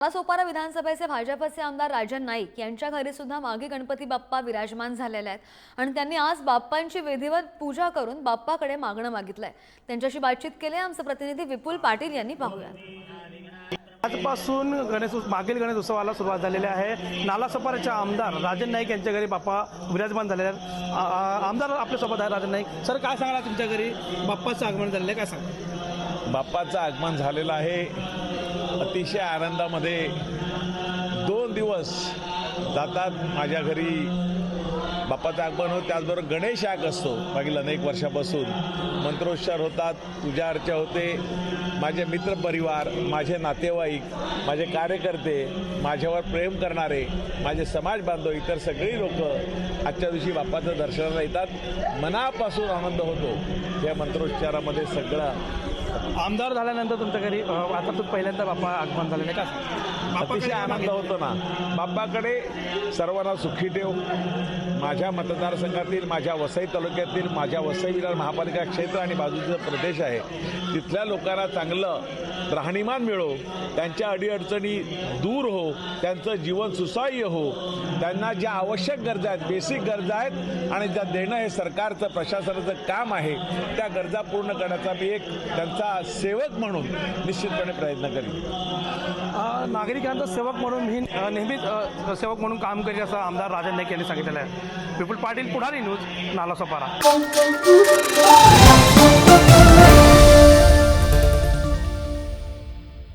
सोपारा विधानसभेचे भाजपचे आमदार राजन नाईक यांच्या घरी सुद्धा मागे गणपती बाप्पा विराजमान झालेले आहेत आणि त्यांनी आज बाप्पांची विधिवत पूजा करून बाप्पाकडे मागणं मागितलंय। त्यांच्याशी बातचीत केली आमचे प्रतिनिधी विपुल पाटील यांनी। पाहूया। आजपासून मागील गणेश उत्सवाला सुरुवात झालेली आहे। नालासोपाराचे आमदार राजन नाईक यांच्या घरी बाप्पा विराजमान झालेले आहेत। आमदार आपल्यासोबत आहे राजन नाईक सर, काय सांगणार तुमच्या घरी बाप्पाचं आगमन झालेलं आहे, काय सांगा? बाप्पाचं आगमन झालेलं आहे। अतिशय आनंदामध्ये 2 दिवस जातात माझ्या घरी। बाप्पाचं आगमन होतं, त्याचबरोबर गणेश याग असतो मागील अनेक वर्षापासून। मंत्रोच्चार होतात, पूजा अर्चा होते। माझे मित्रपरिवार, माझे नातेवाईक, माझे कार्यकर्ते, माझ्यावर प्रेम करणारे, माझे समाज बांधव, इतर सगळी लोक आजच्या दिवशी बाप्पाचं दर्शनाला येतात। मनापासून आनंद होतो या मंत्रोच्चारामध्ये। सगळं आमदार झाल्यानंतर तुमच्या घरी आता तू पहिल्यांदा बाप्पा आगमन झालेलं आहे, का अतिशय आनंद होतो ना। बाप्पाकडे सर्वांना सुखी ठेव। माझ्या मतदारसंघातील, माझ्या वसई तालुक्यातील, माझ्या वसई विरार महापालिका क्षेत्र आणि बाजूचा प्रदेश आहे, तिथल्या लोकांना चांगलं राहणीमान मिळो, त्यांच्या अडीअडचणी दूर हो, त्यांचं जीवन सुसह्य हो, त्यांना ज्या आवश्यक गरजा आहेत, बेसिक गरजा आहेत आणि ज्या देणं हे सरकारचं प्रशासनाचं काम आहे, त्या गरजा पूर्ण करण्याचा मी एक त्यांचा सेवक म्हणून निश्चितपणे प्रयत्न करीन। नागरिकांचा सेवक म्हणून मी नेहमीच सेवक म्हणून काम करेल असं आमदार राजन नाईक यांनी सांगितलेलं आहे। विपुल पाटील, पुढारी न्यूज, नालासोपारा।